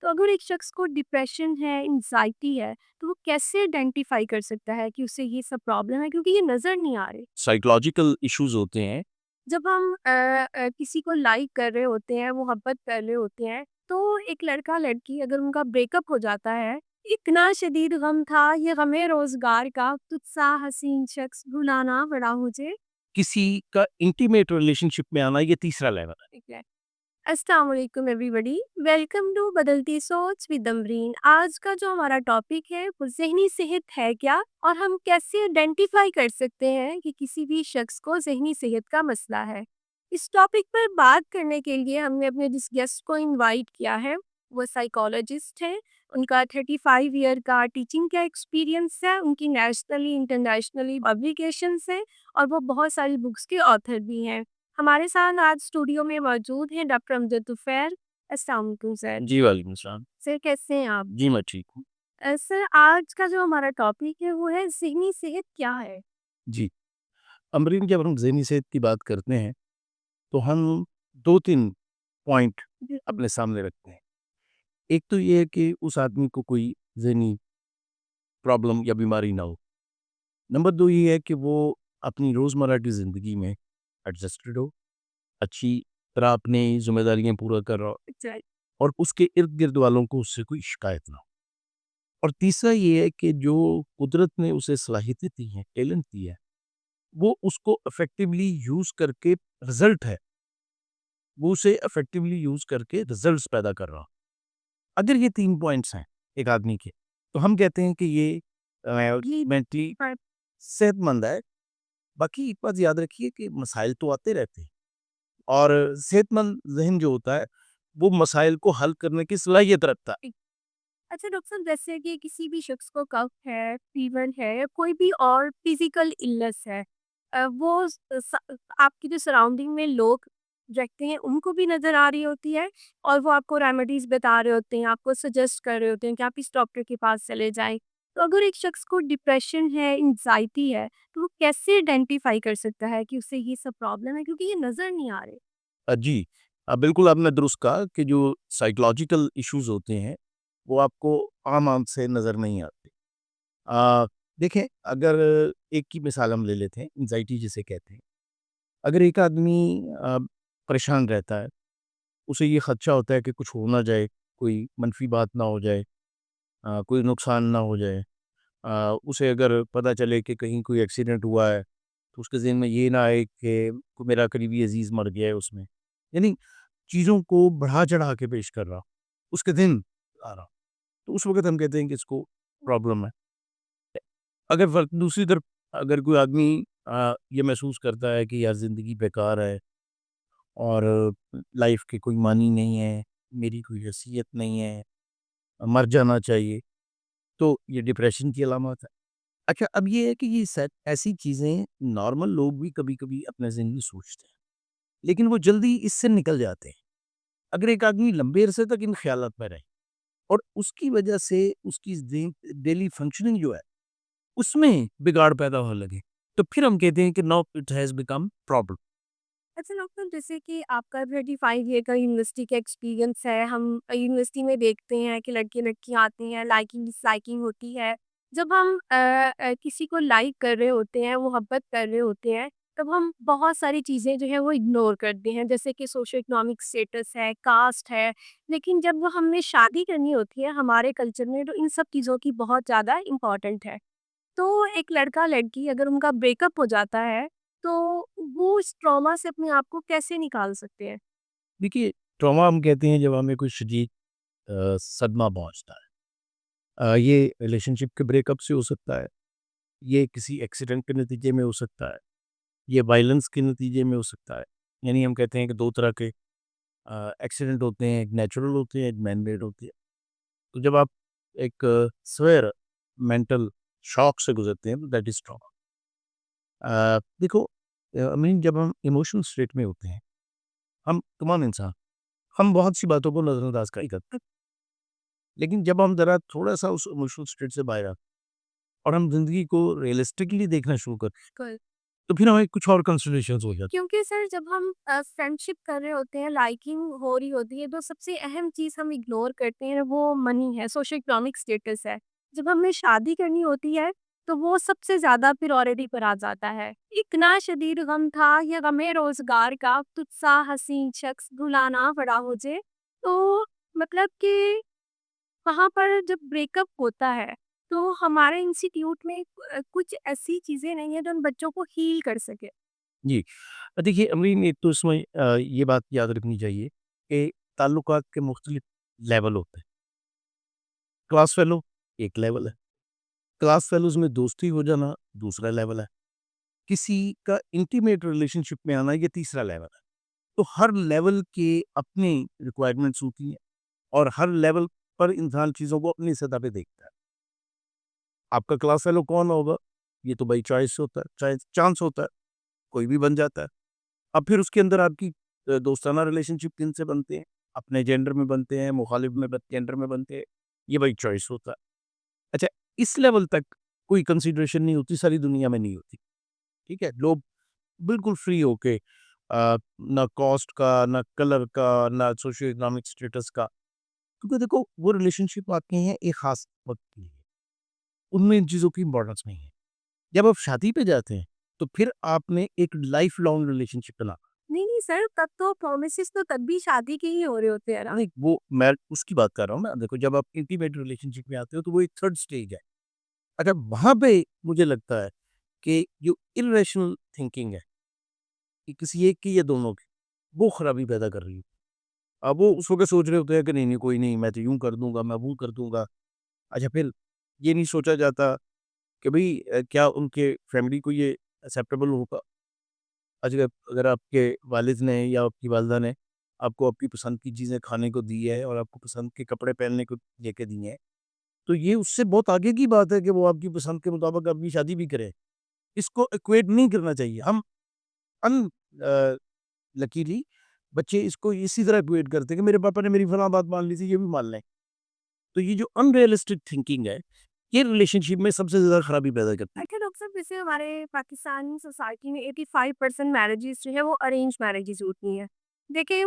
तो अगर एक शख्स को डिप्रेशन है, एंग्ज़ायटी है, तो वो कैसे आइडेंटिफ़ाई कर सकता है कि उसे ये सब प्रॉब्लम है क्योंकि ये नज़र नहीं आ रहे? साइकोलॉजिकल इश्यूज होते हैं। जब हम किसी को लाइक कर रहे होते हैं, मोहब्बत कर रहे होते हैं, तो एक लड़का-लड़की अगर उनका ब्रेकअप हो जाता है, इतना शदीद गम था ये गमे रोज़गार का, तुझसा हसीन शख्स भुलाना पड़ा मुझे। किसी का इंटीमेट रिलेशनशिप में आना ये तीसरा लेवल है। ठीक है। अस्सलाम वालेकुम एवरीबॉडी, वेलकम टू बदलती सोच विद अमरीन। आज का जो हमारा टॉपिक है वो ज़हनी सेहत है क्या और हम कैसे आइडेंटिफाई कर सकते हैं कि किसी भी शख्स को ज़हनी सेहत का मसला है। इस टॉपिक पर बात करने के लिए हमने अपने जिस गेस्ट को इनवाइट किया है वो साइकोलॉजिस्ट हैं। उनका 35 ईयर का टीचिंग का एक्सपीरियंस है, उनकी नेशनली इंटरनेशनली पब्लिकेशंस हैं और वो बहुत सारी बुक्स के ऑथर भी हैं। हमारे साथ आज स्टूडियो में मौजूद हैं डॉक्टर अमजद तुफैल। अस्सलाम वालेकुम सर। जी, वालेकुम सलाम। सर कैसे हैं आप? जी, मैं ठीक हूँ। सर आज का जो हमारा टॉपिक है वो है ज़हनी सेहत क्या है? जी, अमरीन, जब हम ज़हनी सेहत की बात करते हैं, तो हम 2-3 पॉइंट जी, अपने सामने रखते हैं। एक तो ये है कि उस आदमी को कोई ज़हनी प्रॉब्लम या बीमारी ना हो। नंबर 2 ये है कि वो अपनी रोज़मर्रा की ज़िंदगी में एडजस्टेड हो, अच्छी तरह अपनी ज़िम्मेदारियाँ पूरा कर रहा हो अच्छा। और उसके इर्द-गिर्द वालों को उससे कोई शिकायत ना हो। और तीसरा ये है कि जो कुदरत ने उसे सलाहियतें दी हैं, टैलेंट दिया है, वो उसको इफ़ेक्टिवली यूज़ करके रिज़ल्ट है, वो उसे इफ़ेक्टिवली यूज़ करके रिज़ल्ट्स पैदा कर रहा। अगर ये 3 पॉइंट्स हैं एक आदमी के, तो हम कहते हैं कि ये जी, मेंटली पर सेहतमंद है। बाकी एक बात याद रखिए कि मसाइल तो आते रहते हैं और सेहतमंद ज़हन जो होता है, वो मसाइल को हल करने की सलाहियत रखता है। ठीक। अच्छा डॉक्टर साहब, जैसे कि किसी भी शख्स को कफ है, फीवर है या कोई भी और फिजिकल इलनेस है, वो आपकी जो सराउंडिंग में लोग रहते हैं उनको भी नज़र आ रही होती है और वो आपको रेमेडीज बता रहे होते हैं, आपको सजेस्ट कर रहे होते हैं कि आप इस डॉक्टर के पास चले जाएं। तो अगर एक शख्स को डिप्रेशन है, एंग्जाइटी है, तो वो कैसे आइडेंटिफाई कर सकता है कि उसे ये सब प्रॉब्लम है क्योंकि ये नज़र नहीं आ रहे? जी, बिल्कुल आपने दुरुस्त कहा कि जो साइकोलॉजिकल इश्यूज़ होते हैं, वो आपको आम आँख से नज़र नहीं आते। अ, देखें, अगर एक की मिसाल हम ले लेते हैं, एंग्ज़ायटी जिसे कहते हैं। अगर एक आदमी परेशान रहता है, उसे ये खदशा होता है कि कुछ हो ना जाए, कोई मनफ़ी बात ना हो जाए, कोई नुकसान ना हो जाए। उसे अगर पता चले कि कहीं कोई एक्सीडेंट हुआ है, तो उसके ज़हन में ये ना आए कि कोई मेरा करीबी अज़ीज़ मर गया है उसमें। यानी चीज़ों को बढ़ा-चढ़ा के पेश कर रहा, उसके दिन आ रहा, तो उस वक़्त हम कहते हैं कि इसको प्रॉब्लम है। अगर दूसरी तरफ अगर कोई आदमी ये महसूस करता है कि यार ज़िंदगी बेकार है और लाइफ़ के कोई मानी नहीं है, मेरी कोई हैसियत नहीं है, मर जाना चाहिए, तो ये डिप्रेशन की अलामत है। अच्छा, अब ये है कि ये सब ऐसी चीज़ें नॉर्मल लोग भी कभी-कभी अपने ज़हन में सोचते हैं, लेकिन वो जल्दी इससे निकल जाते हैं। अगर एक आदमी लंबे अरसे तक इन ख़्यालात में रहे और उसकी वजह से उसकी डेली फंक्शनिंग जो है, उसमें बिगाड़ पैदा होने लगे, तो फिर हम कहते हैं कि now it has become problem. अच्छा डॉक्टर, जैसे कि आपका 35 ईयर का यूनिवर्सिटी का एक्सपीरियंस है, हम यूनिवर्सिटी में देखते हैं कि लड़के लड़कियां आते हैं, लाइकिंग डिसलाइकिंग होती है। जब हम किसी को लाइक कर रहे होते हैं, मोहब्बत कर रहे होते हैं, तब हम बहुत सारी चीज़ें जो है वो इग्नोर करते हैं, जैसे कि सोशो इकोनॉमिक स्टेटस है, कास्ट है। लेकिन जब वो हमने शादी करनी होती है हमारे कल्चर में, तो इन सब चीज़ों की बहुत ज़्यादा इम्पोर्टेंट है। तो एक लड़का-लड़की अगर उनका ब्रेकअप हो जाता है, तो वो इस ट्रॉमा से अपने आप को कैसे निकाल सकते हैं? देखिए, ट्रॉमा हम कहते हैं जब हमें कोई शदीद सदमा पहुँचता है। ये रिलेशनशिप के ब्रेकअप से हो सकता है, ये किसी एक्सीडेंट के नतीजे में हो सकता है, ये वायलेंस के नतीजे में हो सकता है। यानी हम कहते हैं कि 2 तरह के एक्सीडेंट होते हैं, एक नेचुरल होते हैं, एक मैन मेड होते हैं। तो जब आप एक सवेयर मेंटल शॉक से गुज़रते हैं, तो दैट इज़ ट्रॉमा। देखो, आई मीन जब हम इमोशनल स्टेट में होते हैं, हम कमॉन इंसान, हम बहुत सी बातों को नज़रअंदाज कर ही करते हैं। लेकिन जब हम ज़रा थोड़ा-सा उस इमोशनल स्टेट से बाहर आते हैं और हम ज़िंदगी को रियलिस्टिकली देखना शुरू करते हैं, बिल्कुल। तो फिर हमें कुछ और कंसिडरेशंस हो जाती क्योंकि सर जब हम फ्रेंडशिप कर रहे होते हैं, लाइकिंग हो रही होती है, तो सबसे अहम चीज़ हम इग्नोर करते हैं, वो मनी है, सोशो इकोनॉमिक स्टेटस है। जब हमें शादी करनी होती है, तो वो सबसे ज़्यादा प्रायोरिटी पर आ जाता है। इतना शदीद गम था, ये गमे रोज़गार का, तुझसा हसीन शख्स भुलाना पड़ा मुझे। तो मतलब कि वहाँ पर जब ब्रेकअप होता है, तो हमारे इंस्टीट्यूट में कुछ ऐसी चीज़ें नहीं है जो उन बच्चों को हील कर सके। जी। देखिए अमरीन, एक तो इसमें ये बात याद रखनी चाहिए कि ताल्लुकात के मुख्तलिफ लेवल होते हैं। क्लास फेलो एक लेवल है, क्लास फेलोज़ में दोस्ती हो जाना दूसरा लेवल है, किसी का इंटीमेट रिलेशनशिप में आना ये तीसरा लेवल है। तो हर लेवल के अपनी रिक्वायरमेंट्स होती हैं और हर लेवल पर इंसान चीज़ों को अपनी सतह पे देखता है। आपका क्लास फेलो कौन होगा? ये तो बाई चॉइस होता है, चाहे चांस होता है, कोई भी बन जाता है। अब फिर उसके अंदर आपकी दोस्ताना रिलेशनशिप किनसे बनते हैं? अपने जेंडर में बनते हैं, मुखालिफ में जेंडर में बनते हैं, ये बाई चॉइस होता है। अच्छा, इस लेवल तक कोई कंसिडरेशन नहीं होती, सारी दुनिया में नहीं होती, ठीक है? लोग बिल्कुल फ्री होके ना कॉस्ट का, ना कलर का, ना सोशियो इकोनॉमिक स्टेटस का, क्योंकि देखो वो रिलेशनशिप आते हैं एक खास वक़्त के लिए, उनमें इन चीज़ों की इम्पोर्टेंस नहीं है। जब आप शादी पे जाते हैं, तो फिर आपने एक लाइफ लॉन्ग रिलेशनशिप बना। नहीं, नहीं सर, तब तो प्रोमिसेस तो तब भी शादी के ही हो रहे होते हैं ना। नहीं, वो मैं उसकी बात कर रहा हूँ ना, देखो जब आप इंटीमेट रिलेशनशिप में आते हो, तो वो एक थर्ड स्टेज है। अच्छा, वहाँ पे मुझे लगता है कि जो इर्रेशनल थिंकिंग है, कि किसी एक की या दोनों की, वो खराबी पैदा कर रही है। अब वो उस वक़्त सोच रहे होते हैं कि नहीं, नहीं, कोई नहीं, मैं तो यूँ कर दूँगा, मैं वो कर दूँगा। अच्छा, फिर ये नहीं सोचा जाता कि भई क्या उनके फैमिली को ये एक्सेप्टेबल होगा? अगर अगर आपके वालिद ने या आपकी वालिदा ने आपको आपकी पसंद की चीज़ें खाने को दी है और आपको पसंद के कपड़े पहनने को लेके दिए हैं, तो ये उससे बहुत आगे की बात है कि वो आपकी पसंद के मुताबिक आपकी शादी भी करें। इसको इक्वेट नहीं करना चाहिए। हम अन अ, लकीली बच्चे इसको इसी तरह इक्वेट करते हैं कि मेरे पापा ने मेरी फलाँ बात मान ली थी, ये भी मान लें। तो ये जो अनरियलिस्टिक थिंकिंग है, ये रिलेशनशिप में सबसे ज़्यादा खराबी पैदा करती है। अच्छा डॉक्टर साहब, जैसे हमारे पाकिस्तान सोसाइटी में 85% मैरिजेस जो है वो अरेंज मैरिजेस होती हैं। देखिए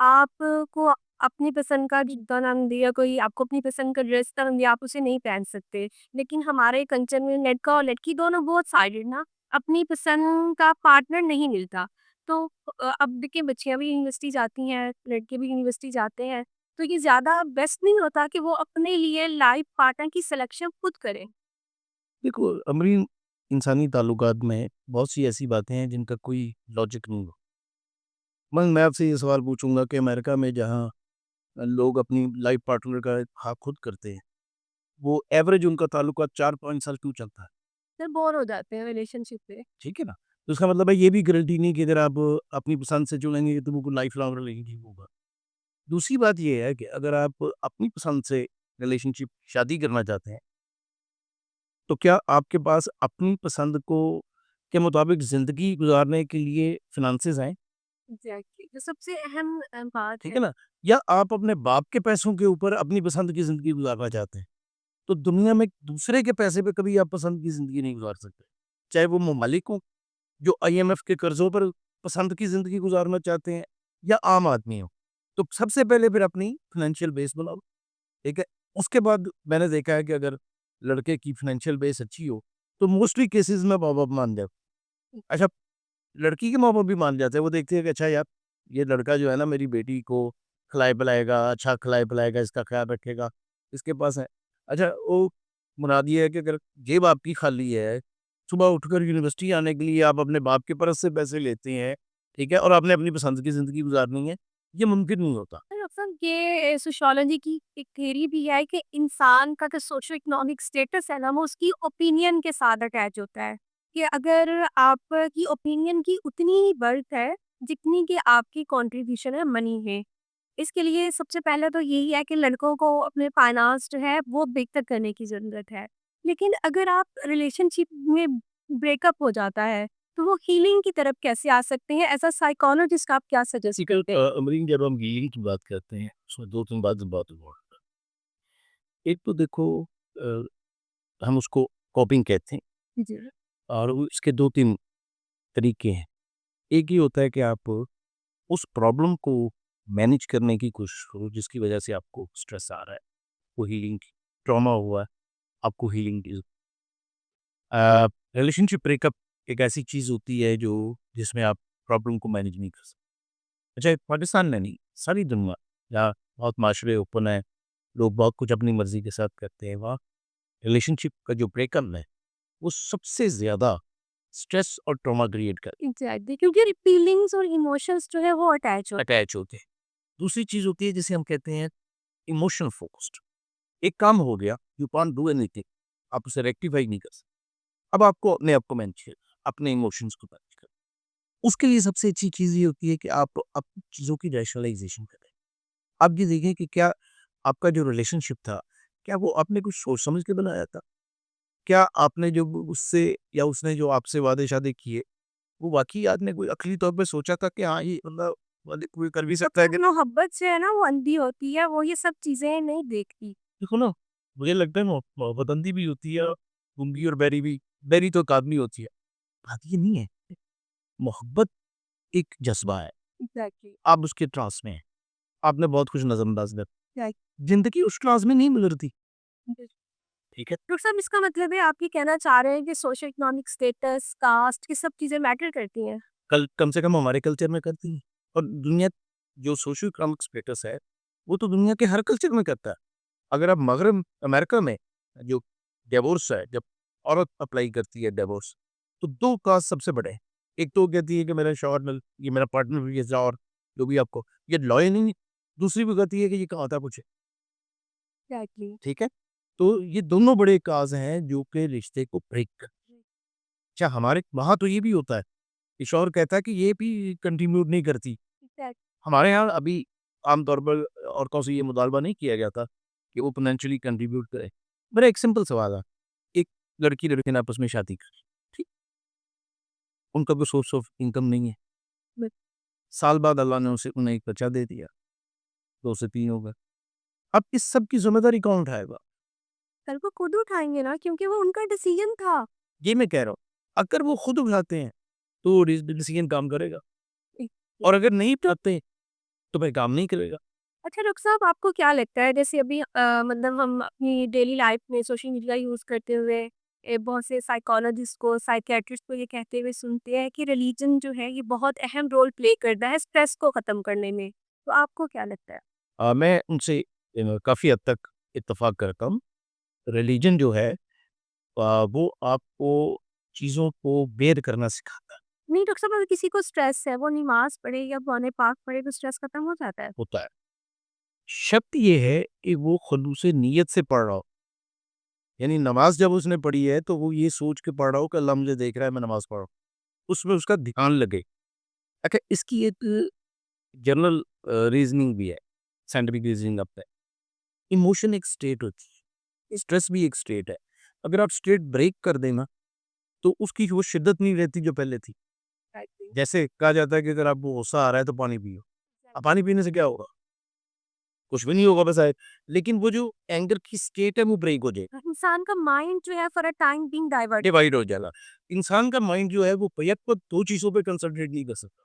आपको अपनी पसंद का जूता ना दिया, कोई आपको अपनी पसंद का ड्रेस ना दिया, आप उसे नहीं पहन सकते। लेकिन हमारे कल्चर में लड़का और लड़की दोनों बहुत साइडेड ना, अपनी पसंद का पार्टनर नहीं मिलता। तो अब देखिए बच्चियाँ भी यूनिवर्सिटी जाती हैं, लड़के भी यूनिवर्सिटी जाते हैं, तो ये ज़्यादा बेस्ट नहीं होता कि वो अपने लिए लाइफ पार्टनर की सिलेक्शन खुद करें? देखो अमरीन, इंसानी ताल्लुकात में बहुत सी ऐसी बातें हैं जिनका कोई लॉजिक नहीं हो। मैं आपसे ये सवाल पूछूँगा कि अमेरिका में जहाँ लोग अपनी लाइफ पार्टनर का हाँ खुद करते हैं, वो एवरेज उनका ताल्लुकात 4-5 साल क्यों चलता है? फिर बोर हो जाते हैं रिलेशनशिप से। ठीक है ना? तो इसका मतलब है ये भी गारंटी नहीं कि अगर आप अपनी पसंद से चुनेंगे तो वो लाइफ लॉन्ग रिलेशनशिप होगा। दूसरी बात ये है कि अगर आप अपनी पसंद से रिलेशनशिप शादी करना चाहते हैं, तो क्या आपके पास अपनी पसंद को के मुताबिक ज़िंदगी गुज़ारने के लिए फ़िनांसेस हैं? एग्ज़ैक्टली, जो सबसे अहम बात ठीक है। है ना? या आप अपने बाप के पैसों के ऊपर अपनी पसंद की ज़िंदगी गुज़ारना चाहते हैं? तो दुनिया में दूसरे के पैसे पे कभी आप पसंद की ज़िंदगी नहीं गुज़ार सकते। चाहे वो ममालिक हों, जो आईएमएफ के कर्ज़ों पर पसंद की ज़िंदगी गुज़ारना चाहते हैं, या आम आदमी हो। तो सबसे पहले फिर अपनी फ़ाइनेंशियल बेस बनाओ, ठीक है? उसके बाद मैंने देखा है कि अगर लड़के की फ़ाइनेंशियल बेस अच्छी हो, तो मोस्टली केसेज़ में माँ-बाप मान जाते हैं। अच्छा, लड़की के माँ-बाप भी मान जाते हैं, वो देखते हैं कि अच्छा यार, ये लड़का जो है ना मेरी बेटी को खिलाए-पिलाएगा, अच्छा खिलाए-पिलाएगा, इसका ख़्याल रखेगा, इसके पास है। अच्छा, वो मुराद ये है कि अगर जेब आपकी खाली है, सुबह उठकर यूनिवर्सिटी आने के लिए आप अपने बाप के पर्स से पैसे लेते हैं, ठीक है? और आपने अपनी पसंद की ज़िंदगी गुज़ारनी है, ये मुमकिन नहीं होता। और अक्सर ये सोशियोलॉजी की एक थ्योरी भी है कि इंसान का जो सोशो इकोनॉमिक स्टेटस है ना, वो उसकी ओपिनियन के साथ अटैच होता है। कि अगर आपकी ओपिनियन की उतनी ही वर्थ है, जितनी कि आपकी कंट्रीब्यूशन है मनी में। इसके लिए सबसे पहले तो यही है कि लड़कों को अपने फाइनेंस जो है वो बेहतर करने की ज़रूरत है। लेकिन अगर आप रिलेशनशिप में ब्रेकअप हो जाता है, तो वो हीलिंग की तरफ कैसे आ सकते हैं? एज़ अ साइकोलॉजिस्ट आप क्या सजेस्ट ठीक है, करते हैं? अमरीन, जब हम हीलिंग की बात करते हैं, उसमें 2-3 बात इम्पोर्टेंट है। एक तो देखो, हम उसको कॉपिंग कहते हैं जी। और वो इसके 2-3 तरीके हैं। एक ये होता है कि आप उस प्रॉब्लम को मैनेज करने की कोशिश करो जिसकी वजह से आपको स्ट्रेस आ रहा है, वो हीलिंग ट्रॉमा हुआ है, आपको हीलिंग की रिलेशनशिप ब्रेकअप एक ऐसी चीज़ होती है जो जिसमें आप प्रॉब्लम को मैनेज नहीं कर सकते। अच्छा, पाकिस्तान में नहीं, सारी दुनिया जहाँ बहुत माशरे ओपन है, लोग बहुत कुछ अपनी मर्ज़ी के साथ करते हैं, वहाँ रिलेशनशिप का जो ब्रेकअप है, वो सबसे ज़्यादा स्ट्रेस और ट्रॉमा क्रिएट कर एग्जैक्टली, क्योंकि फीलिंग्स और इमोशंस जो है वो अटैच होते अटैच होते हैं। दूसरी चीज़ होती है जिसे हम कहते हैं इमोशनल फोकस्ड। एक काम हो गया, यू कांट डू एनीथिंग, आप उसे रेक्टिफाई नहीं कर सकते। अब आपको अपने आप को मैनेज करना, अपने इमोशंस को मैनेज करना। उसके लिए सबसे अच्छी चीज़ ये होती है कि आप चीज़ों की रैशनलाइज़ेशन करें। आप ये देखें कि क्या आपका जो रिलेशनशिप था, क्या वो आपने कुछ सोच समझ के बनाया था? क्या आपने जो उससे या उसने जो आपसे वादे-शादे किए, वो वाक़ई आपने कोई अक़ली तौर पे सोचा था कि हाँ, ये बंदा वादे पूरे कर भी सकता है कि मोहब्बत जो है ना वो अंधी होती है, वो ये सब चीजें नहीं देखती। देखो ना, मुझे लगता है मोहब्बत अंधी भी होती है, गूंगी और बहरी भी। बहरी तो एक आदमी होती है। बात ये नहीं है। मोहब्बत एक जज़्बा है। एग्जैक्टली। आप उसके ट्रांस में हैं। आपने बहुत कुछ नज़रअंदाज कर ज़िंदगी उस ट्रांस में नहीं गुज़रती, ठीक है? डॉक्टर साहब, इसका मतलब है आप ये कहना चाह रहे हैं कि सोशो इकोनॉमिक स्टेटस, कास्ट, ये सब चीजें मैटर करती हैं? कल कम से कम हमारे कल्चर में करती है और दुनिया जो सोशो इकोनॉमिक स्टेटस है, वो तो दुनिया के हर कल्चर में करता है। अगर आप मगरब अमेरिका में जो डिवोर्स है, जब औरत अप्लाई करती है डिवोर्स, तो 2 कास्ट सबसे बड़े हैं। एक तो वो कहती है कि मेरा शौहर मिल ये मेरा पार्टनर भी है और जो भी आपको ये लॉयल नहीं, दूसरी भी कहती है कि ये कहाँ था पूछे, एग्जैक्टली। ठीक है? तो ये दोनों बड़े काज़ हैं जो कि रिश्ते को ब्रेक कर अच्छा हमारे वहाँ तो ये भी होता है, कि शौहर कहता है कि ये भी कंट्रीब्यूट नहीं करती। हमारे यहाँ अभी आम तौर पर औरतों से ये मुतालबा नहीं किया गया था कि वो फाइनेंशियली कंट्रीब्यूट करें। मेरा एक सिंपल सवाल है, एक लड़की-लड़के ने आपस में शादी कर ली, ठीक? उनका कोई सोर्स ऑफ इनकम नहीं है। बट साल बाद अल्लाह ने उसे उन्हें एक बच्चा दे दिया, 2 से 3 हो गए। अब इस सब की ज़िम्मेदारी कौन उठाएगा? कल को खुद उठाएंगे ना, क्योंकि वो उनका डिसीजन था। ये मैं कह रहा हूँ। अगर वो खुद उठाते हैं, तो डिसीज़न काम करेगा और अगर नहीं उठाते, तो फिर काम नहीं करेगा। अच्छा डॉक्टर साहब, आपको क्या लगता है, जैसे अभी मतलब हम अपनी डेली लाइफ में सोशल मीडिया यूज़ करते हुए बहुत से साइकोलॉजिस्ट को, साइकियाट्रिस्ट को ये कहते हुए सुनते हैं कि रिलीजन जो है ये बहुत अहम रोल प्ले करता है स्ट्रेस को ख़त्म करने में। तो आपको क्या लगता है? मैं उनसे काफ़ी हद तक इत्तेफ़ाक करता हूँ। रिलीजन जो है वो आपको चीज़ों को बेर करना सिखाता है, नहीं डॉक्टर साहब, अगर किसी को स्ट्रेस है, वो नमाज़ पढ़े या कुरान पाक पढ़े तो स्ट्रेस ख़त्म हो जाता है? होता है। शर्त ये है कि वो खुलूस नीयत से पढ़ रहा हो। यानी नमाज़ जब उसने पढ़ी है, तो वो ये सोच के पढ़ रहा हो कि अल्लाह मुझे देख रहा है, मैं नमाज़ पढ़ रहा हूँ। उसमें उसका ध्यान लगे। अच्छा, इसकी एक जनरल रीज़निंग भी है, साइंटिफिक रीज़निंग अब है। इमोशन एक स्टेट होती है, स्ट्रेस भी एक स्टेट है। अगर आप स्टेट ब्रेक कर दें ना, तो उसकी वो शिद्दत नहीं रहती जो पहले थी। जैसे कहा जाता है कि अगर आपको गुस्सा आ रहा है तो पानी पियो। अब पानी पीने से क्या होगा? कुछ भी नहीं होगा बस लेकिन वो जो एंगर की स्टेट है वो ब्रेक हो जाएगी, इंसान का माइंड जो है for a time being divert. Divide हो जाएगा। इंसान का माइंड जो है वो भैया को 2 चीज़ों पे कंसंट्रेट नहीं कर सकता,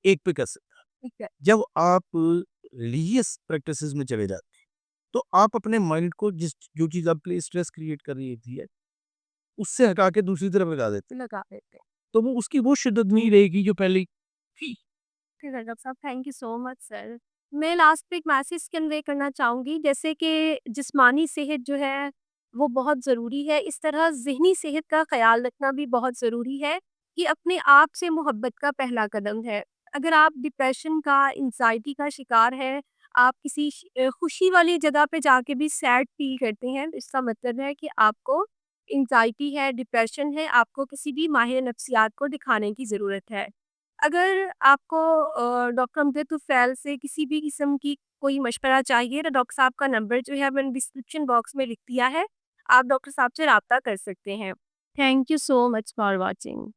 एक पे कर सकता। ठीक है। जब आप रिलीजियस प्रैक्टिसेज़ में चले जाते हैं, तो आप अपने माइंड को जो चीज़ आपके लिए स्ट्रेस क्रिएट कर रही थी है, उससे हटा के दूसरी तरफ लगा देते हैं। लगा देते हैं। तो वो उसकी वो शिद्दत नहीं रहेगी जो पहले थी। ठीक है डॉक्टर साहब, thank you so much sir. मैं लास्ट पे एक मैसेज कन्वे करना चाहूँगी, जैसे कि जिस्मानी सेहत जो है वो बहुत ज़रूरी है, इस तरह ज़हनी सेहत का ख़्याल रखना भी बहुत ज़रूरी है। ये अपने आप से मोहब्बत का पहला कदम है। अगर आप डिप्रेशन का, एंग्ज़ायटी का शिकार हैं, आप किसी खुशी वाली जगह पे जाके भी सैड फ़ील करते हैं, तो इसका मतलब है कि आपको एंग्ज़ायटी है, डिप्रेशन है, आपको किसी भी माहिर नफ्सियात को दिखाने की ज़रूरत है। अगर आपको डॉक्टर अमजद तुफ़ैल से किसी भी किस्म की कोई मशवरा चाहिए, तो डॉक्टर साहब का नंबर जो है मैंने डिस्क्रिप्शन बॉक्स में लिख दिया है। आप डॉक्टर साहब से राब्ता कर सकते हैं। Thank you so much for watching.